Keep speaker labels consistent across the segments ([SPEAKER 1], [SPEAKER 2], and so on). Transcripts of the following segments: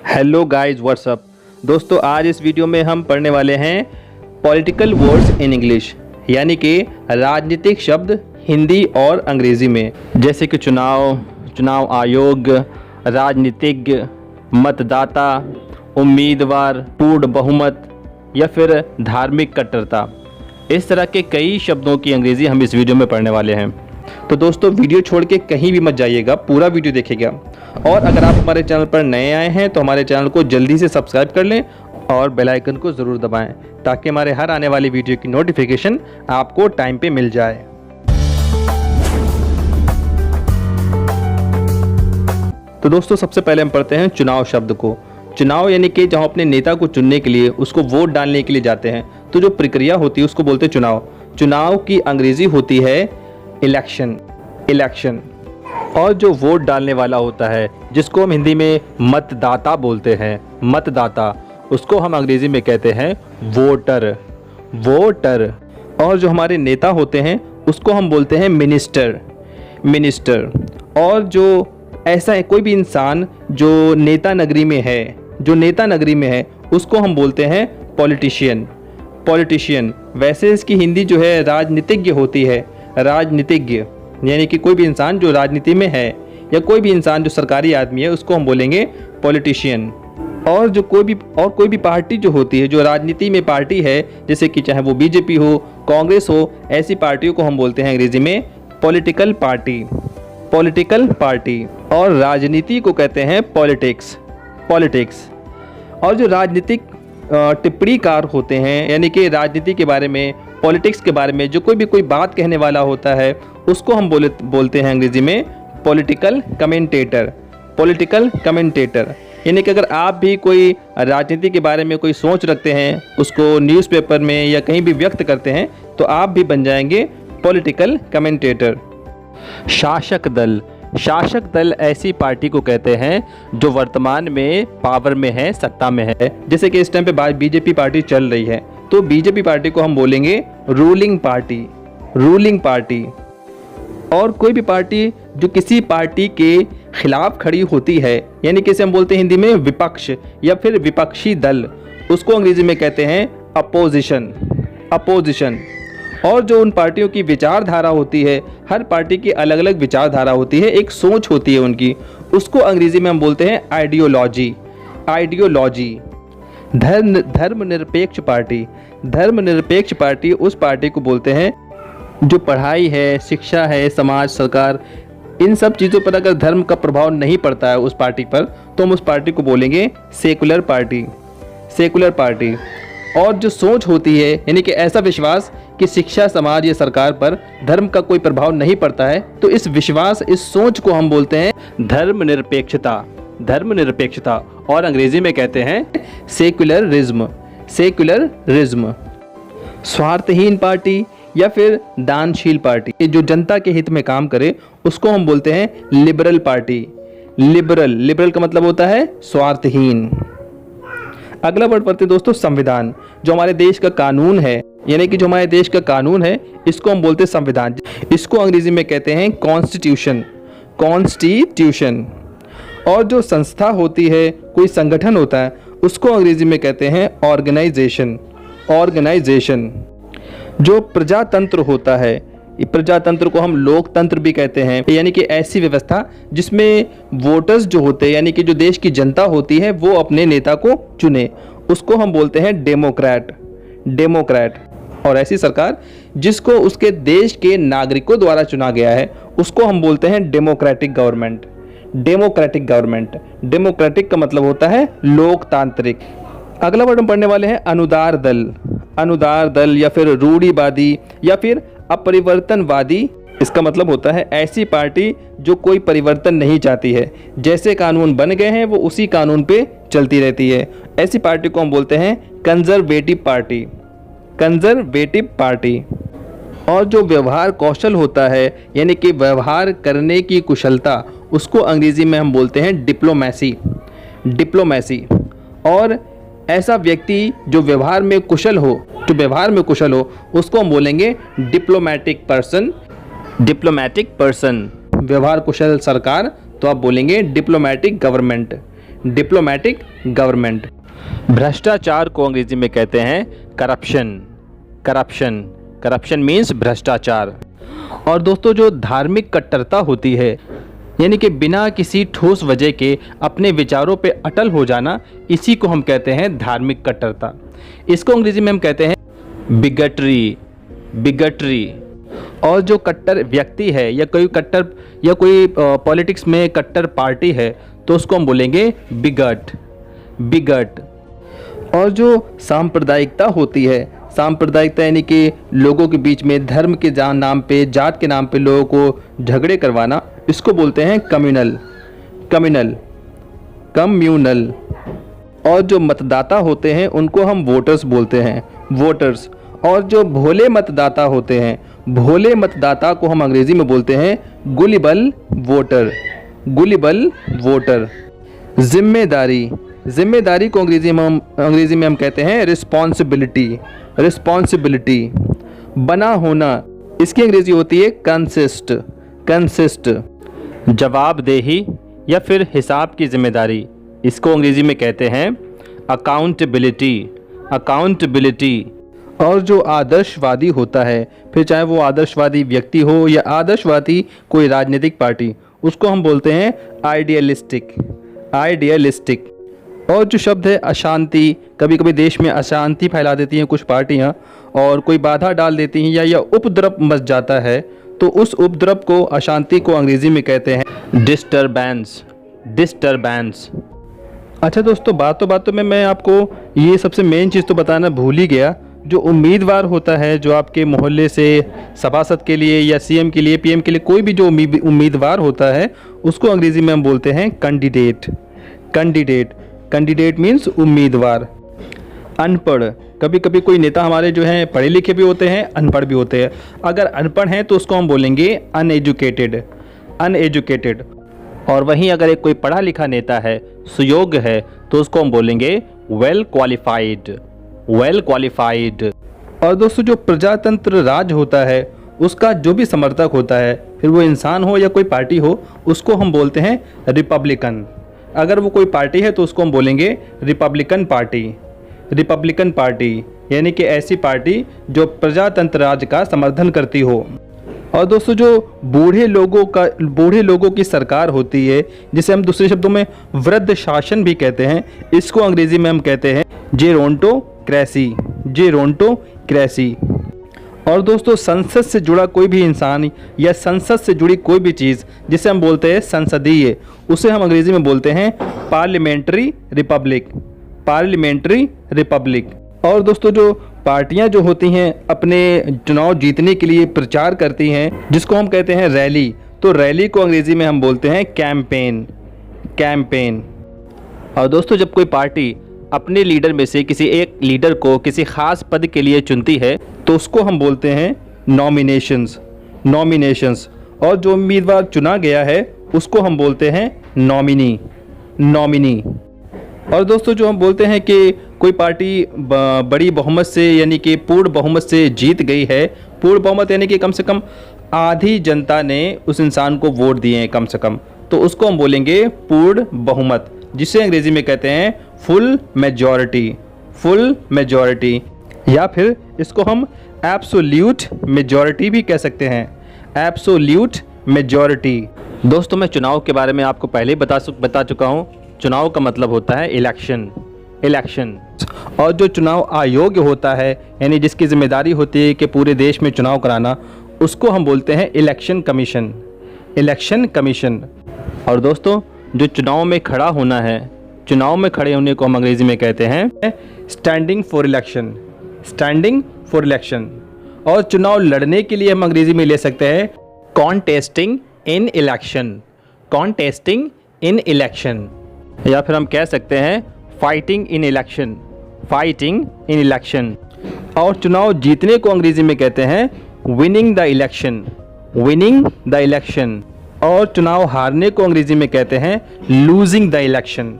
[SPEAKER 1] Hello guys, WhatsApp. दोस्तों, आज इस वीडियो में हम पढ़ने वाले हैं पॉलिटिकल वर्ड्स इन इंग्लिश, यानी कि राजनीतिक शब्द हिंदी और अंग्रेज़ी में, जैसे कि चुनाव आयोग, राजनीतिज्ञ, मतदाता, उम्मीदवार, पूर्ण बहुमत या फिर धार्मिक कट्टरता। इस तरह के कई शब्दों की अंग्रेज़ी हम इस वीडियो में पढ़ने वाले हैं। तो दोस्तों, वीडियो छोड़ के कहीं भी मत जाइएगा, पूरा वीडियो देखिएगा। और अगर आप हमारे चैनल पर नए आए हैं तो हमारे चैनल को जल्दी से सब्सक्राइब कर लें और बेल आइकन को ज़रूर दबाएं, ताकि हमारे हर आने वाली वीडियो की नोटिफिकेशन आपको टाइम पे मिल जाए। तो दोस्तों, सबसे पहले हम पढ़ते हैं चुनाव शब्द को। चुनाव यानी कि जहाँ अपने नेता को चुनने के लिए, उसको वोट डालने के लिए जाते हैं, तो जो प्रक्रिया होती है उसको बोलते हैं चुनाव। चुनाव की अंग्रेज़ी होती है इलेक्शन। और जो वोट डालने वाला होता है, जिसको हम हिंदी में मतदाता बोलते हैं, मतदाता, उसको हम अंग्रेज़ी में कहते हैं वोटर। और जो हमारे नेता होते हैं उसको हम बोलते हैं मिनिस्टर। और जो ऐसा कोई भी इंसान जो नेता नगरी में है उसको हम बोलते हैं पॉलिटिशियन। वैसे इसकी हिंदी जो है राजनीतिज्ञ होती है। राजनीतिज्ञ यानी कि कोई भी इंसान जो राजनीति में है, या कोई भी इंसान जो सरकारी आदमी है, उसको हम बोलेंगे पॉलिटिशियन। और जो कोई भी पार्टी जो होती है, जो राजनीति में पार्टी है, जैसे कि चाहे वो बीजेपी हो, कांग्रेस हो, ऐसी पार्टियों को हम बोलते हैं अंग्रेजी में पॉलिटिकल पार्टी। और राजनीति को कहते हैं पॉलिटिक्स। और जो राजनीतिक टिप्पणीकार होते हैं, यानी कि राजनीति के बारे में, पॉलिटिक्स के बारे में जो कोई बात कहने वाला होता है, उसको हम बोलते हैं अंग्रेजी में पॉलिटिकल कमेंटेटर। यानी कि अगर आप भी कोई राजनीति के बारे में कोई सोच रखते हैं, उसको न्यूज़पेपर में या कहीं भी व्यक्त करते हैं, तो आप भी बन जाएंगे पॉलिटिकल कमेंटेटर। शासक दल ऐसी पार्टी को कहते हैं जो वर्तमान में पावर में है, सत्ता में है। जैसे कि इस टाइम पे बीजेपी पार्टी चल रही है, तो बीजेपी पार्टी को हम बोलेंगे रूलिंग पार्टी। और कोई भी पार्टी जो किसी पार्टी के खिलाफ खड़ी होती है, यानी कि इसे हम बोलते हैं हिंदी में विपक्ष या फिर विपक्षी दल, उसको अंग्रेजी में कहते हैं अपोजिशन। और जो उन पार्टियों की विचारधारा होती है, हर पार्टी की अलग अलग विचारधारा होती है, एक सोच होती है उनकी, उसको अंग्रेजी में हम बोलते हैं आइडियोलॉजी। धर्मनिरपेक्ष पार्टी उस पार्टी को बोलते हैं जो पढ़ाई है, शिक्षा है, समाज, सरकार, इन सब चीज़ों पर अगर धर्म का प्रभाव नहीं पड़ता है उस पार्टी पर, तो हम उस पार्टी को बोलेंगे सेकुलर पार्टी। और जो सोच होती है, यानी कि ऐसा विश्वास कि शिक्षा, समाज या सरकार पर धर्म का कोई प्रभाव नहीं पड़ता है, तो इस सोच को हम बोलते हैं धर्मनिरपेक्षता। और अंग्रेजी में कहते हैं सेकुलरिज्म। स्वार्थहीन पार्टी या फिर दानशील पार्टी, जो जनता के हित में काम करे, उसको हम बोलते हैं लिबरल पार्टी। लिबरल का मतलब होता है स्वार्थहीन। अगला वर्ड पढ़ते दोस्तों, संविधान। जो हमारे देश का कानून है, यानी कि जो हमारे देश का कानून है, इसको हम बोलते हैं संविधान। इसको अंग्रेजी में कहते हैं कॉन्स्टिट्यूशन। और जो संस्था होती है, कोई संगठन होता है, उसको अंग्रेजी में कहते हैं ऑर्गेनाइजेशन। जो प्रजातंत्र होता है, प्रजातंत्र को हम लोकतंत्र भी कहते हैं, यानी कि ऐसी व्यवस्था जिसमें वोटर्स जो होते हैं, यानी कि जो देश की जनता होती है, वो अपने नेता को चुने, उसको हम बोलते हैं डेमोक्रेट। और ऐसी सरकार जिसको उसके देश के नागरिकों द्वारा चुना गया है, उसको हम बोलते हैं डेमोक्रेटिक गवर्नमेंट। डेमोक्रेटिक का मतलब होता है लोकतांत्रिक। अगला वर्ड हम पढ़ने वाले हैं अनुदार दल या फिर रूढ़िवादी या फिर अपरिवर्तनवादी। इसका मतलब होता है ऐसी पार्टी जो कोई परिवर्तन नहीं चाहती है, जैसे कानून बन गए हैं वो उसी कानून पे चलती रहती है। ऐसी पार्टी को हम बोलते हैं कंजर्वेटिव पार्टी। और जो व्यवहार कौशल होता है, यानी कि व्यवहार करने की कुशलता, उसको अंग्रेजी में हम बोलते हैं डिप्लोमेसी। और ऐसा व्यक्ति जो व्यवहार में कुशल हो, उसको हम बोलेंगे डिप्लोमैटिक पर्सन। व्यवहार कुशल सरकार, तो आप बोलेंगे डिप्लोमैटिक डिप्लोमेटिक गवर्नमेंट। भ्रष्टाचार को अंग्रेजी में कहते हैं करप्शन। करप्शन करप्शन मीन्स भ्रष्टाचार। और दोस्तों जो धार्मिक कट्टरता होती है, यानी कि बिना किसी ठोस वजह के अपने विचारों पे अटल हो जाना, इसी को हम कहते हैं धार्मिक कट्टरता। इसको अंग्रेजी में हम कहते हैं बिगटरी। बिगटरी। और जो कट्टर व्यक्ति है या कोई पॉलिटिक्स में कट्टर पार्टी है तो उसको हम बोलेंगे बिगट। बिगट। और जो सांप्रदायिकता होती है, सांप्रदायिकता यानी कि लोगों के बीच में धर्म के नाम पे, जात के नाम पे लोगों को झगड़े करवाना, इसको बोलते हैं कम्युनल। कम्युनल। कम्युनल। और जो मतदाता होते हैं उनको हम वोटर्स बोलते हैं, वोटर्स। और जो भोले मतदाता होते हैं, भोले मतदाता को हम अंग्रेजी में बोलते हैं गुलिबल वोटर। गुलिबल वोटर। जिम्मेदारी। जिम्मेदारी को अंग्रेजी में हम कहते हैं रिस्पॉन्सिबिलिटी। रिस्पॉन्सिबिलिटी। बना होना, इसकी अंग्रेजी होती है कंसिस्ट। कंसिस्ट। जवाबदेही या फिर हिसाब की जिम्मेदारी, इसको अंग्रेजी में कहते हैं अकाउंटेबिलिटी। अकाउंटेबिलिटी। और जो आदर्शवादी होता है, फिर चाहे वो आदर्शवादी व्यक्ति हो या आदर्शवादी कोई राजनीतिक पार्टी, उसको हम बोलते हैं आइडियलिस्टिक। आइडियलिस्टिक। और जो शब्द है अशांति, कभी कभी देश में अशांति फैला देती हैं कुछ पार्टियां और कोई बाधा डाल देती हैं या उपद्रव मच जाता है, तो उस उपद्रव को, अशांति को अंग्रेजी में कहते हैं डिस्टर्बेंस। डिस्टर्बेंस। अच्छा दोस्तों, बातों में मैं आपको ये सबसे मेन चीज़ तो बताना भूल ही गया। जो उम्मीदवार होता है, जो आपके मोहल्ले से सभासद के लिए या सीएम के लिए, पीएम के लिए कोई भी जो उम्मीदवार होता है, उसको अंग्रेजी में हम बोलते हैं कैंडिडेट। कैंडिडेट। कैंडिडेट मीन्स उम्मीदवार। अनपढ़। कभी कभी कोई नेता हमारे जो हैं पढ़े लिखे भी होते हैं, अनपढ़ भी होते हैं। अगर अनपढ़ हैं तो उसको हम बोलेंगे अनएजुकेटेड। अनएजुकेटेड। और वहीं अगर एक कोई पढ़ा लिखा नेता है, सुयोग्य है, तो उसको हम बोलेंगे वेल क्वालिफाइड। Well qualified. और दोस्तों जो प्रजातंत्र राज होता है, उसका जो भी समर्थक होता है, फिर वो इंसान हो या कोई पार्टी हो, उसको हम बोलते हैं रिपब्लिकन। अगर वो कोई पार्टी है तो उसको हम बोलेंगे रिपब्लिकन पार्टी। रिपब्लिकन पार्टी यानी कि ऐसी पार्टी जो प्रजातंत्र राज का समर्थन करती हो। और दोस्तों जो बूढ़े लोगों की सरकार होती है, जिसे हम दूसरे शब्दों में वृद्ध शासन भी कहते हैं, इसको अंग्रेजी में हम कहते हैं जेरोंटोक्रेसी। जेरोंटोक्रेसी। और दोस्तों संसद से जुड़ा कोई भी इंसान या संसद से जुड़ी कोई भी चीज़ जिसे हम बोलते हैं संसदीय, उसे हम अंग्रेजी में बोलते हैं पार्लियामेंट्री रिपब्लिक। Parliamentary Republic. और दोस्तों जो पार्टियां जो होती हैं अपने चुनाव जीतने के लिए प्रचार करती हैं, जिसको हम कहते हैं रैली, तो रैली को अंग्रेजी में हम बोलते हैं कैंपेन। कैंपेन। और दोस्तों जब कोई पार्टी अपने लीडर में से किसी एक लीडर को किसी खास पद के लिए चुनती है, तो उसको हम बोलते हैं नॉमिनेशंस। नॉमिनेशंस। और जो उम्मीदवार चुना गया है उसको हम बोलते हैं नॉमिनी। नॉमिनी। और दोस्तों जो हम बोलते हैं कि कोई पार्टी बड़ी बहुमत से यानी कि पूर्ण बहुमत से जीत गई है, पूर्ण बहुमत यानी कि कम से कम आधी जनता ने उस इंसान को वोट दिए हैं कम से कम, तो उसको हम बोलेंगे पूर्ण बहुमत, जिसे अंग्रेजी में कहते हैं फुल मेजॉरिटी। Full majority. या फिर इसको हम एब्सोल्यूट मेजॉरिटी भी कह सकते हैं। Absolute majority. दोस्तों मैं चुनाव के बारे में आपको पहले ही बता चुका हूँ। चुनाव का मतलब होता है इलेक्शन। इलेक्शन। और जो चुनाव आयोग होता है, यानी जिसकी जिम्मेदारी होती है कि पूरे देश में चुनाव कराना, उसको हम बोलते हैं इलेक्शन कमीशन। Election commission. और दोस्तों जो चुनाव में खड़ा होना है, चुनाव में खड़े होने को हम अंग्रेजी में कहते हैं standing for election. Standing for election. और चुनाव लड़ने के लिए हम अंग्रेजी में ले सकते हैं कॉन्टेस्टिंग इन इलेक्शन। कॉन्टेस्टिंग इन इलेक्शन। या फिर हम कह सकते हैं fighting in election. Fighting in election. और चुनाव जीतने को अंग्रेजी में कहते हैं winning the election. Winning the election. और चुनाव हारने को अंग्रेजी में कहते हैं losing the election.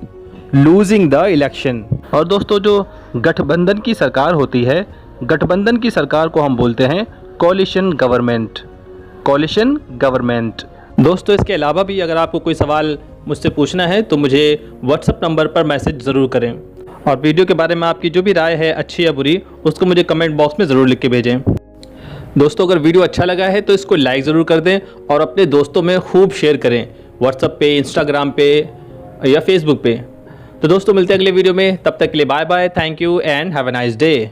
[SPEAKER 1] Losing the election. और दोस्तों जो गठबंधन की सरकार होती है, गठबंधन की सरकार को हम बोलते हैं कोलिशन गवर्नमेंट। Coalition government. दोस्तों इसके अलावा भी अगर आपको कोई सवाल मुझसे पूछना है तो मुझे व्हाट्सएप नंबर पर मैसेज ज़रूर करें, और वीडियो के बारे में आपकी जो भी राय है, अच्छी या बुरी, उसको मुझे कमेंट बॉक्स में ज़रूर लिख के भेजें। दोस्तों अगर वीडियो अच्छा लगा है तो इसको लाइक ज़रूर कर दें और अपने दोस्तों में खूब शेयर करें, व्हाट्सएप पे, इंस्टाग्राम पे या फेसबुक पे। तो दोस्तों मिलते हैं अगले वीडियो में, तब तक के लिए bye bye, thank you and have a nice day.